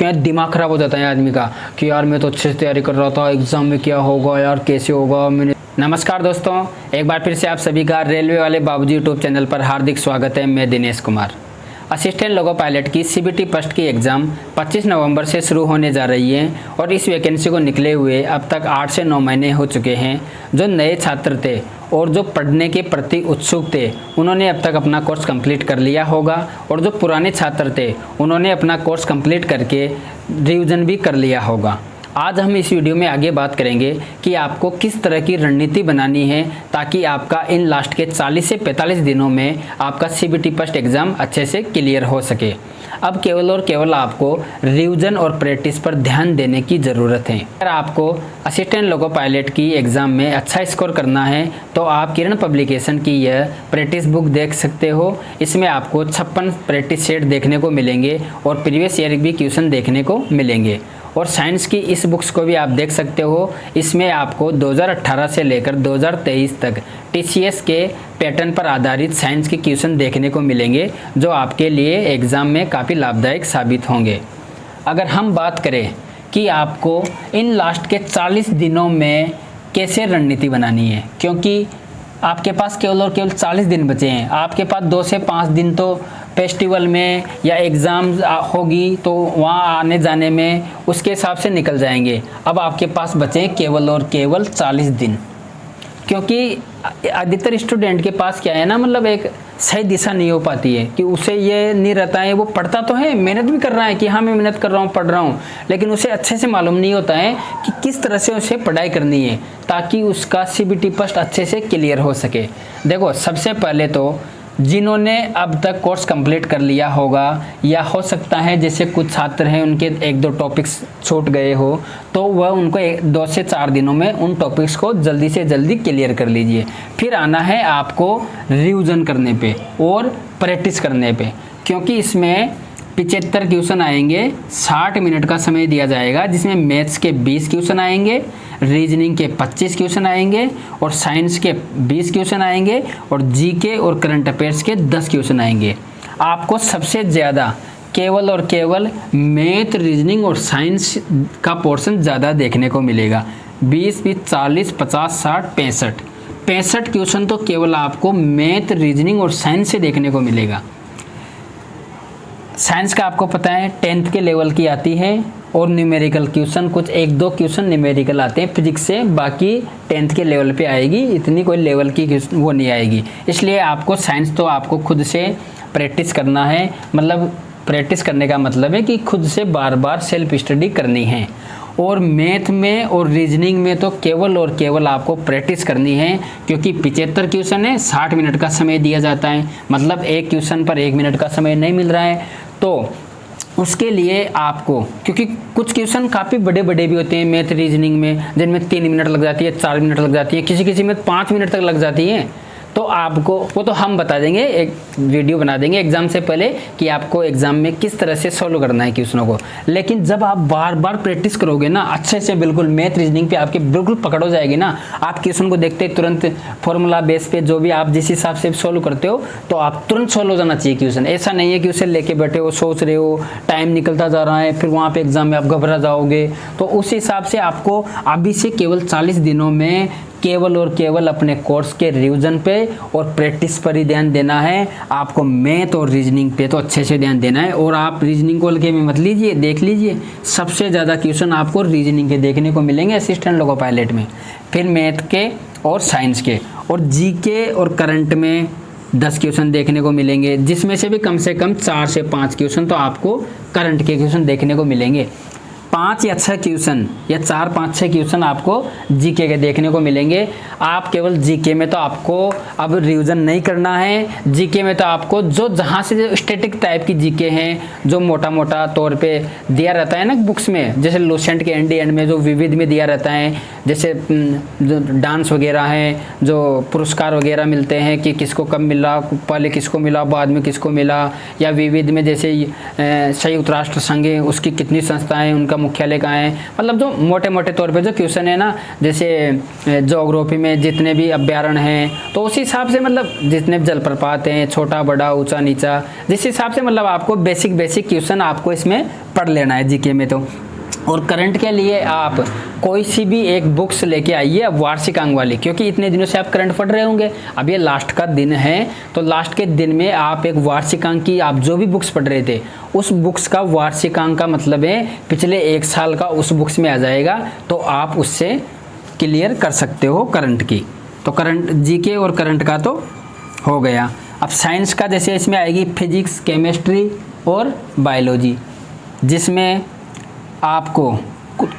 हैं दिमाग ख़राब हो जाता है आदमी का कि यार मैं तो अच्छे से तैयारी कर रहा था, एग्ज़ाम में क्या होगा यार, कैसे होगा मैंने। नमस्कार दोस्तों, एक बार फिर से आप सभी का रेलवे वाले बाबूजी यूट्यूब चैनल पर हार्दिक स्वागत है। मैं Dinesh Kumar. Assistant loco pilot की सीबीटी फर्स्ट की एग्ज़ाम 25 नवंबर से शुरू होने जा रही है और इस वैकेंसी को निकले हुए अब तक 8 से 9 महीने हो चुके हैं। जो नए छात्र थे और जो पढ़ने के प्रति उत्सुक थे उन्होंने अब तक अपना कोर्स कंप्लीट कर लिया होगा, और जो पुराने छात्र थे उन्होंने अपना कोर्स कंप्लीट करके रिवीजन भी कर लिया होगा। आज हम इस वीडियो में आगे बात करेंगे कि आपको किस तरह की रणनीति बनानी है ताकि आपका इन लास्ट के 40 से 45 दिनों में आपका सीबीटी फर्स्ट एग्ज़ाम अच्छे से क्लियर हो सके। अब केवल और केवल आपको रिवीजन और प्रैक्टिस पर ध्यान देने की ज़रूरत है। अगर आपको असिस्टेंट लोको पायलट की एग्ज़ाम में अच्छा स्कोर करना है तो आप किरण पब्लिकेशन की यह प्रैक्टिस बुक देख सकते हो। इसमें आपको 56 प्रैक्टिस सेट देखने को मिलेंगे और प्रीवियस ईयर भी क्वेश्चन देखने को मिलेंगे। और साइंस की इस बुक्स को भी आप देख सकते हो। इसमें आपको 2018 से लेकर 2023 तक टीसीएस के पैटर्न पर आधारित साइंस के क्वेश्चन देखने को मिलेंगे जो आपके लिए एग्ज़ाम में काफ़ी लाभदायक साबित होंगे। अगर हम बात करें कि आपको इन लास्ट के 40 दिनों में कैसे रणनीति बनानी है, क्योंकि आपके पास केवल और केवल 40 दिन बचे हैं। आपके पास 2 से 5 दिन तो फेस्टिवल में या एग्ज़ाम होगी तो वहाँ आने जाने में उसके हिसाब से निकल जाएंगे। अब आपके पास बचे केवल और केवल 40 दिन, क्योंकि अधिकतर स्टूडेंट के पास क्या है ना, मतलब एक सही दिशा नहीं हो पाती है कि उसे ये नहीं रहता है। वो पढ़ता तो है, मेहनत भी कर रहा है कि हाँ मैं मेहनत कर रहा हूँ, पढ़ रहा हूँ, लेकिन उसे अच्छे से मालूम नहीं होता है कि किस तरह से उसे पढ़ाई करनी है ताकि उसका सीबीटी फर्स्ट अच्छे से क्लियर हो सके। देखो, सबसे पहले तो जिन्होंने अब तक कोर्स कंप्लीट कर लिया होगा, या हो सकता है जैसे कुछ छात्र हैं उनके 1-2 टॉपिक्स छूट गए हो, तो वह उनको 2 से 4 दिनों में उन टॉपिक्स को जल्दी से जल्दी क्लियर कर लीजिए। फिर आना है आपको रिवीजन करने पे और प्रैक्टिस करने पे, क्योंकि इसमें 75 क्वेश्चन आएंगे। 60 मिनट का समय दिया जाएगा जिसमें मैथ्स के 20 क्वेश्चन आएंगे, रीजनिंग के 25 क्वेश्चन आएंगे और साइंस के 20 क्वेश्चन आएंगे और जीके और करंट अफेयर्स के 10 क्वेश्चन आएंगे। आपको सबसे ज़्यादा केवल और केवल मैथ, रीजनिंग और साइंस का पोर्शन ज़्यादा देखने को मिलेगा। 20, 40, 50, 60, 65 क्वेश्चन तो केवल आपको मैथ, रीजनिंग और साइंस से देखने को मिलेगा। साइंस का आपको पता है 10th के लेवल की आती है और न्यूमेरिकल क्वेश्चन कुछ 1-2 क्वेश्चन न्यूमेरिकल आते हैं फिजिक्स से, बाकी 10th के लेवल पे आएगी, इतनी कोई लेवल की वो नहीं आएगी। इसलिए आपको साइंस तो आपको खुद से प्रैक्टिस करना है। मतलब प्रैक्टिस करने का मतलब है कि खुद से बार बार सेल्फ स्टडी करनी है। और मैथ में और रीजनिंग में तो केवल और केवल आपको प्रैक्टिस करनी है, क्योंकि 75 क्वेश्चन है, 60 मिनट का समय दिया जाता है, मतलब एक क्वेश्चन पर 1 मिनट का समय नहीं मिल रहा है। तो उसके लिए आपको, क्योंकि कुछ क्वेश्चन काफ़ी बड़े बड़े भी होते हैं मैथ रीजनिंग में, जिनमें 3 मिनट लग जाती है, 4 मिनट लग जाती है, किसी में 5 मिनट तक लग जाती है। तो आपको वो तो हम बता देंगे, एक वीडियो बना देंगे एग्जाम से पहले कि आपको एग्जाम में किस तरह से सॉल्व करना है क्वेश्चनों को। लेकिन जब आप बार बार प्रैक्टिस करोगे ना अच्छे से, बिल्कुल मैथ रीजनिंग पे आपके बिल्कुल पकड़ हो जाएगी ना, आप क्वेश्चन को देखते तुरंत फॉर्मूला बेस पे जो भी आप जिस हिसाब से सॉल्व करते हो तो आप तुरंत सॉल्व हो जाना चाहिए क्वेश्चन। ऐसा नहीं है कि उसे लेके बैठे हो, सोच रहे हो, टाइम निकलता जा रहा है, फिर वहाँ पे एग्जाम में आप घबरा जाओगे। तो उस हिसाब से आपको अभी से केवल 40 दिनों में केवल और केवल अपने कोर्स के रिवीजन पे और प्रैक्टिस पर ही ध्यान देना है। आपको मैथ और रीजनिंग पे तो अच्छे से ध्यान देना है। और आप रीजनिंग को हल्के में मत लीजिए, देख लीजिए सबसे ज़्यादा क्वेश्चन आपको रीजनिंग के देखने को मिलेंगे असिस्टेंट लोको पायलट में, फिर मैथ के और साइंस के, और जीके और करंट में 10 क्वेश्चन देखने को मिलेंगे, जिसमें से भी कम से कम 4 से 5 क्वेश्चन तो आपको करंट के क्वेश्चन देखने को मिलेंगे। 5 या 6 क्वेश्चन या 4-5-6 क्वेश्चन आपको जीके के देखने को मिलेंगे। आप केवल जीके में तो आपको अब रिवीजन नहीं करना है। जीके में तो आपको जो जहाँ से जो स्टैटिक टाइप की जीके हैं, जो मोटा मोटा तौर पे दिया रहता है ना बुक्स में, जैसे लूसेंट के एंड में जो विविध में दिया रहता है, जैसे जो डांस वगैरह हैं, जो पुरस्कार वगैरह मिलते हैं कि किसको कब मिला, पहले किसको मिला, बाद में किसको मिला, या विविध में जैसे संयुक्त राष्ट्र संघ है उसकी कितनी संस्थाएँ, उनका उनका मुख्यालय कहाँ है, मतलब जो मोटे मोटे तौर पे जो क्वेश्चन है ना, जैसे ज्योग्राफी में जितने भी अभ्यारण्य हैं तो उस हिसाब से, मतलब जितने भी जलप्रपात हैं, छोटा बड़ा ऊंचा नीचा, जिस हिसाब से मतलब आपको बेसिक क्वेश्चन आपको इसमें पढ़ लेना है जीके में। तो और करंट के लिए आप कोई सी भी एक बुक्स लेके आइए वार्षिक अंक वाली, क्योंकि इतने दिनों से आप करंट पढ़ रहे होंगे, अब ये लास्ट का दिन है, तो लास्ट के दिन में आप एक वार्षिक अंक की, आप जो भी बुक्स पढ़ रहे थे उस बुक्स का वार्षिक अंक का मतलब है पिछले 1 साल का उस बुक्स में आ जाएगा, तो आप उससे क्लियर कर सकते हो करंट की। तो करंट जीके और करंट का तो हो गया। अब साइंस का जैसे इसमें आएगी फिजिक्स, केमिस्ट्री और बायोलॉजी, जिसमें आपको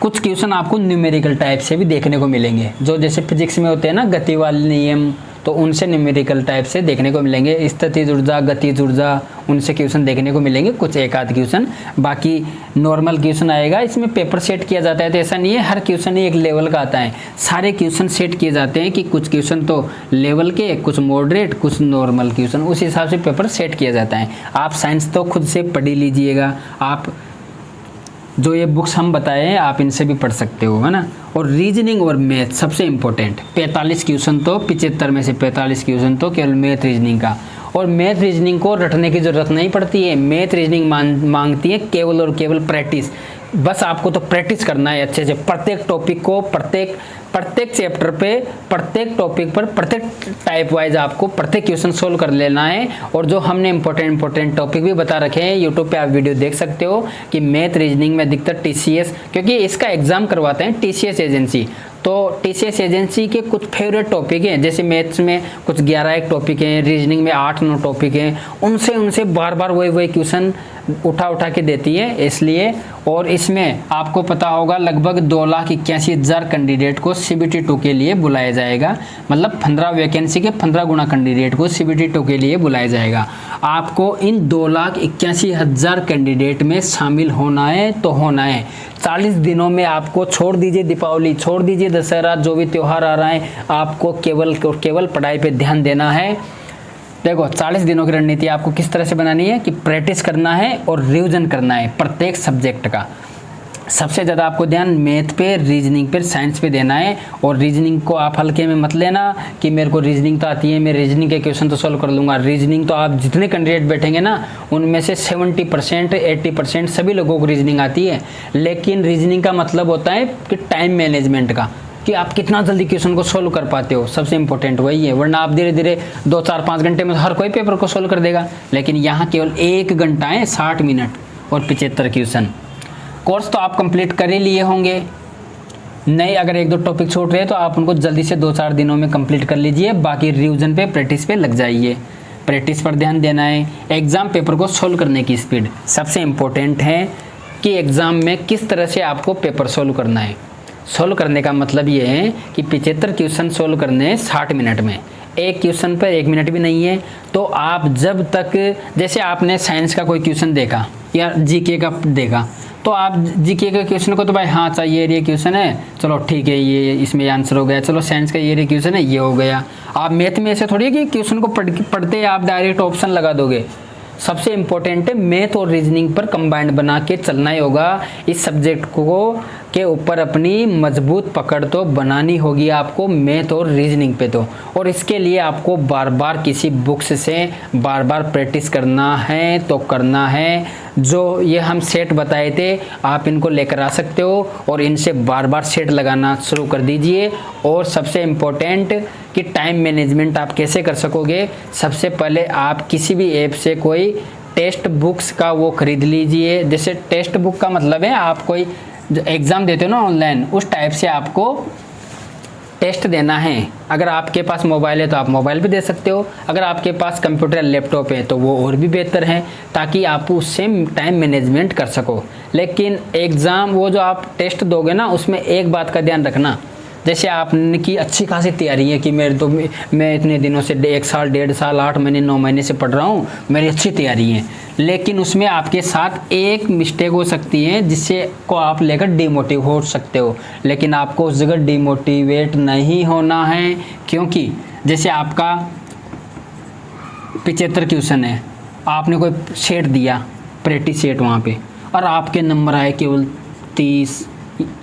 कुछ क्वेश्चन आपको न्यूमेरिकल टाइप से भी देखने को मिलेंगे, जो जैसे फिजिक्स में होते हैं ना गति वाले नियम, तो उनसे न्यूमेरिकल टाइप से देखने को मिलेंगे। स्थितिज ऊर्जा, गतिज ऊर्जा, उनसे क्वेश्चन देखने को मिलेंगे, कुछ एक आध क्वेश्चन। बाकी नॉर्मल क्वेश्चन आएगा, इसमें पेपर सेट किया जाता है, तो ऐसा नहीं है हर क्वेश्चन ही एक लेवल का आता है, सारे क्वेश्चन सेट किए जाते हैं कि कुछ क्वेश्चन तो लेवल के, कुछ मॉडरेट, कुछ नॉर्मल क्वेश्चन, उस हिसाब से पेपर सेट किया जाता है। आप साइंस तो खुद से पढ़ ही लीजिएगा, आप जो ये बुक्स हम बताए हैं आप इनसे भी पढ़ सकते हो, है ना। और रीजनिंग और मैथ सबसे इम्पोर्टेंट, 45 क्वेश्चन तो 75 में से 45 क्वेश्चन तो केवल मैथ रीजनिंग का। और मैथ रीजनिंग को रटने की ज़रूरत नहीं पड़ती है, मैथ रीजनिंग मांगती है केवल और केवल प्रैक्टिस। बस आपको तो प्रैक्टिस करना है अच्छे से, प्रत्येक टॉपिक को, प्रत्येक चैप्टर पे, प्रत्येक टॉपिक पर, प्रत्येक टाइप वाइज आपको प्रत्येक क्वेश्चन सोल्व कर लेना है। और जो हमने इंपॉर्टेंट टॉपिक भी बता रखे हैं, यूट्यूब पे आप वीडियो देख सकते हो कि मैथ रीजनिंग में अधिकतर TCS, क्योंकि इसका एग्जाम करवाते हैं TCS एजेंसी, तो TCS एजेंसी के कुछ फेवरेट टॉपिक हैं, जैसे मैथ्स में कुछ 11 टॉपिक हैं, रीजनिंग में 8-9 टॉपिक हैं, उनसे बार बार वही क्वेश्चन उठा के देती है, इसलिए। और इसमें आपको पता होगा लगभग 2,81,000 कैंडिडेट को CBT 2 के लिए बुलाया जाएगा, मतलब 15 वैकेंसी के 15 गुना कैंडिडेट को CBT 2 के लिए बुलाया जाएगा। आपको इन 2,81,000 कैंडिडेट में शामिल होना है तो होना है। 40 दिनों में आपको, छोड़ दीजिए दीपावली, छोड़ दीजिए दशहरा, जो भी त्यौहार आ रहा है, आपको केवल पढ़ाई पे ध्यान देना है। देखो 40 दिनों की रणनीति आपको किस तरह से बनानी है कि प्रैक्टिस करना है और रिवीजन करना है प्रत्येक सब्जेक्ट का। सबसे ज़्यादा आपको ध्यान मैथ पे, रीजनिंग पे, साइंस पे देना है। और रीजनिंग को आप हल्के में मत लेना कि मेरे को रीजनिंग तो आती है, मैं रीजनिंग के क्वेश्चन तो सॉल्व कर लूँगा। रीजनिंग तो आप जितने कैंडिडेट बैठेंगे ना, उनमें से 70% 80% सभी लोगों को रीजनिंग आती है, लेकिन रीजनिंग का मतलब होता है कि टाइम मैनेजमेंट का, कि आप कितना जल्दी क्वेश्चन को सोल्व कर पाते हो, सबसे इंपॉर्टेंट वही है। वरना आप धीरे धीरे 2, 4, 5 घंटे में हर कोई पेपर को सोल्व कर देगा, लेकिन यहाँ केवल 1 घंटा है, 60 मिनट और 75 क्वेश्चन। कोर्स तो आप कंप्लीट कर ही लिए होंगे, नहीं अगर 1-2 टॉपिक छूट रहे हैं तो आप उनको जल्दी से 2-4 दिनों में कंप्लीट कर लीजिए। बाकी रिवीजन पे, प्रैक्टिस पे लग जाइए, प्रैक्टिस पर ध्यान देना है। एग्ज़ाम पेपर को सोल्व करने की स्पीड सबसे इम्पोर्टेंट है कि एग्ज़ाम में किस तरह से आपको पेपर सोल्व करना है। सोल्व करने का मतलब ये है कि 75 क्वेश्चन सोल्व करने हैं 60 मिनट में, एक क्वेश्चन पर 1 मिनट भी नहीं है। तो आप जब तक, जैसे आपने साइंस का कोई क्वेश्चन देखा या जीके का देखा, तो आप जीके के क्वेश्चन को तो भाई हाँ चाहिए, ये क्वेश्चन है, चलो ठीक है, ये इसमें आंसर हो गया, चलो साइंस का ये क्वेश्चन है, ये हो गया। आप मैथ में ऐसे थोड़ी है कि क्वेश्चन को पढ़ते आप डायरेक्ट ऑप्शन लगा दोगे। सबसे इम्पोर्टेंट है मैथ और रीजनिंग पर कंबाइंड बना के चलना ही होगा। इस सब्जेक्ट को के ऊपर अपनी मजबूत पकड़ तो बनानी होगी आपको, मैथ और रीजनिंग पे तो। और इसके लिए आपको बार बार किसी बुक्स से बार बार प्रैक्टिस करना है तो करना है। जो ये हम सेट बताए थे आप इनको लेकर आ सकते हो और इनसे बार बार सेट लगाना शुरू कर दीजिए। और सबसे इम्पोर्टेंट कि टाइम मैनेजमेंट आप कैसे कर सकोगे, सबसे पहले आप किसी भी ऐप से कोई टेस्ट बुक्स का वो खरीद लीजिए। जैसे टेस्ट बुक का मतलब है आप कोई जो एग्ज़ाम देते हो ना ऑनलाइन, उस टाइप से आपको टेस्ट देना है। अगर आपके पास मोबाइल है तो आप मोबाइल पे दे सकते हो, अगर आपके पास कंप्यूटर लैपटॉप है तो वो और भी बेहतर है, ताकि आप उससे टाइम मैनेजमेंट कर सको। लेकिन एग्ज़ाम वो जो आप टेस्ट दोगे ना, उसमें एक बात का ध्यान रखना, जैसे आपने की अच्छी खासी तैयारी है कि मैं इतने दिनों से 1 साल 1.5 साल 8 महीने 9 महीने से पढ़ रहा हूँ, मेरी अच्छी तैयारी है, लेकिन उसमें आपके साथ एक मिस्टेक हो सकती है जिससे को आप लेकर डिमोटिव हो सकते हो। लेकिन आपको उस जगह डिमोटिवेट नहीं होना है, क्योंकि जैसे आपका 75 क्वेश्चन है, आपने कोई सेट दिया, प्रैक्टिस सेट वहाँ पे, और आपके नंबर आए केवल 30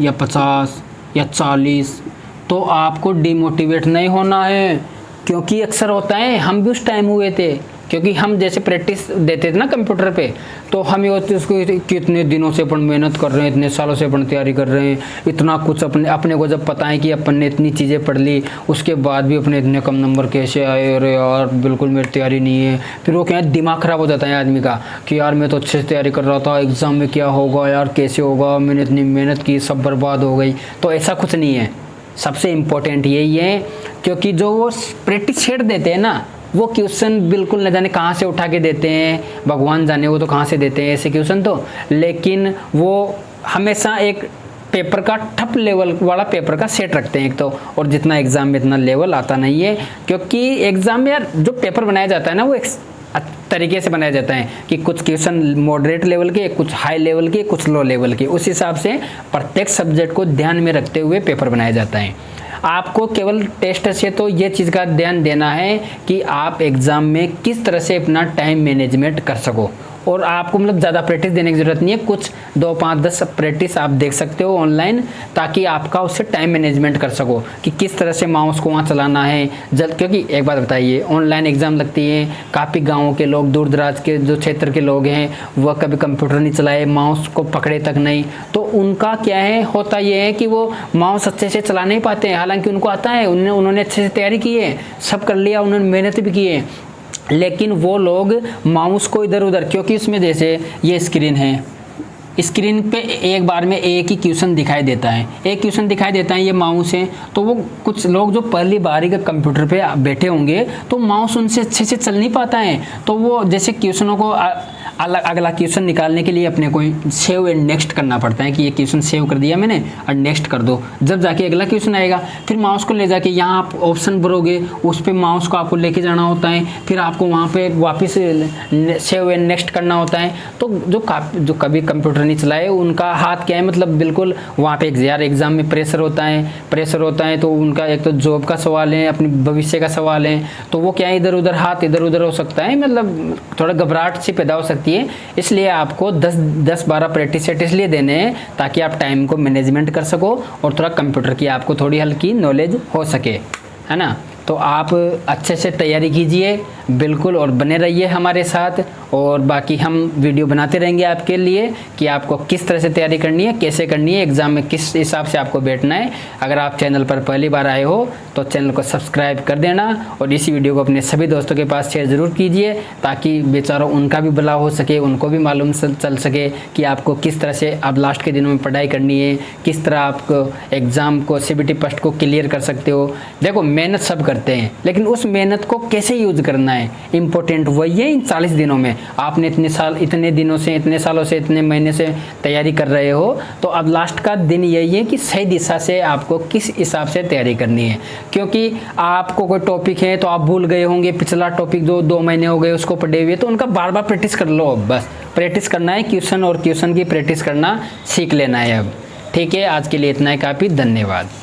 या 50 या 40, तो आपको डिमोटिवेट नहीं होना है। क्योंकि अक्सर होता है, हम भी उस टाइम हुए थे, क्योंकि हम जैसे प्रैक्टिस देते थे ना कंप्यूटर पे, तो हम ये होते उसको कितने दिनों से अपन मेहनत कर रहे हैं, इतने सालों से अपन तैयारी कर रहे हैं, इतना कुछ अपने को जब पता है कि अपन ने इतनी चीज़ें पढ़ ली, उसके बाद भी अपने इतने कम नंबर कैसे आए, अरे यार बिल्कुल मेरी तैयारी नहीं है। फिर वो क्या है, दिमाग ख़राब हो जाता है आदमी का कि यार मैं तो अच्छे से तैयारी कर रहा था, एग्ज़ाम में क्या होगा यार, कैसे होगा, मैंने इतनी मेहनत की, सब बर्बाद हो गई। तो ऐसा कुछ नहीं है। सबसे इम्पोर्टेंट यही है, क्योंकि जो वो प्रैक्टिस छेड़ देते हैं ना, वो क्वेश्चन बिल्कुल न जाने कहाँ से उठा के देते हैं, भगवान जाने वो तो कहाँ से देते हैं ऐसे क्वेश्चन तो, लेकिन वो हमेशा एक पेपर का ठप लेवल वाला पेपर का सेट रखते हैं एक तो, और जितना एग्ज़ाम में इतना लेवल आता नहीं है। क्योंकि एग्ज़ाम में यार जो पेपर बनाया जाता है ना, वो एक तरीके से बनाया जाता है कि कुछ क्वेश्चन मॉडरेट लेवल के, कुछ हाई लेवल के, कुछ लो लेवल के, उस हिसाब से प्रत्येक सब्जेक्ट को ध्यान में रखते हुए पेपर बनाया जाता है। आपको केवल टेस्ट से तो ये चीज़ का ध्यान देना है कि आप एग्ज़ाम में किस तरह से अपना टाइम मैनेजमेंट कर सको, और आपको मतलब ज़्यादा प्रैक्टिस देने की ज़रूरत नहीं है, कुछ 2, 5, 10 प्रैक्टिस आप देख सकते हो ऑनलाइन, ताकि आपका उससे टाइम मैनेजमेंट कर सको कि किस तरह से माउस को वहाँ चलाना है जल्द। क्योंकि एक बात बताइए, ऑनलाइन एग्ज़ाम लगती है, काफ़ी गाँवों के लोग, दूर दराज के जो क्षेत्र के लोग हैं, वह कभी कंप्यूटर नहीं चलाए, माउस को पकड़े तक नहीं, तो उनका क्या है, होता ये है कि वो माउस अच्छे से चला नहीं पाते हैं। हालांकि उनको आता है, उन्होंने अच्छे से तैयारी की है, सब कर लिया, उन्होंने मेहनत भी की है, लेकिन वो लोग माउस को इधर उधर, क्योंकि इसमें जैसे ये स्क्रीन है, स्क्रीन पे एक बार में एक ही क्वेश्चन दिखाई देता है, एक क्वेश्चन दिखाई देता है, ये माउस है। तो वो कुछ लोग जो पहली बारी का कंप्यूटर पे बैठे होंगे, तो माउस उनसे अच्छे से चल नहीं पाता है, तो वो जैसे क्वेश्चनों को अगला क्वेश्चन निकालने के लिए अपने को सेव एंड नेक्स्ट करना पड़ता है कि ये क्वेश्चन सेव कर दिया मैंने और नेक्स्ट कर दो, जब जाके अगला क्वेश्चन आएगा। फिर माउस को ले जाके यहाँ आप ऑप्शन भरोगे, उस पर माउस को आपको लेके जाना होता है, फिर आपको वहाँ पे वापस सेव एंड नेक्स्ट करना होता है। तो जो कभी कंप्यूटर नहीं चलाए, उनका हाथ क्या है, मतलब बिल्कुल वहाँ पे यार एग्ज़ाम में प्रेशर होता है, तो उनका एक तो जॉब का सवाल है, अपने भविष्य का सवाल है, तो वो क्या है, इधर उधर हाथ इधर उधर हो सकता है, मतलब थोड़ा घबराहट सी पैदा हो सकती है। इसलिए आपको 10-12 प्रैक्टिस सेट इसलिए देने हैं ताकि आप टाइम को मैनेजमेंट कर सको और थोड़ा कंप्यूटर की आपको थोड़ी हल्की नॉलेज हो सके, है ना। तो आप अच्छे से तैयारी कीजिए बिल्कुल, और बने रहिए हमारे साथ, और बाकी हम वीडियो बनाते रहेंगे आपके लिए कि आपको किस तरह से तैयारी करनी है, कैसे करनी है, एग्ज़ाम में किस हिसाब से आपको बैठना है। अगर आप चैनल पर पहली बार आए हो तो चैनल को सब्सक्राइब कर देना, और इसी वीडियो को अपने सभी दोस्तों के पास शेयर ज़रूर कीजिए, ताकि बेचारों उनका भी भला हो सके, उनको भी मालूम चल सके कि आपको किस तरह से अब लास्ट के दिनों में पढ़ाई करनी है, किस तरह आपको एग्ज़ाम को CBT फर्स्ट को क्लियर कर सकते हो। देखो मेहनत सब करते हैं, लेकिन उस मेहनत को कैसे यूज करना है, इम्पोर्टेंट वही है। इन 40 दिनों में आपने इतने दिनों से, इतने सालों से, इतने महीने से तैयारी कर रहे हो, तो अब लास्ट का दिन यही है कि सही दिशा से आपको किस हिसाब से तैयारी करनी है। क्योंकि आपको कोई टॉपिक है तो आप भूल गए होंगे, पिछला टॉपिक जो 2 महीने हो गए उसको पढ़े हुए, तो उनका बार बार प्रैक्टिस कर लो। बस प्रैक्टिस करना है, क्वेश्चन और क्वेश्चन की प्रैक्टिस करना सीख लेना है अब। ठीक है, आज के लिए इतना ही काफ़ी, धन्यवाद।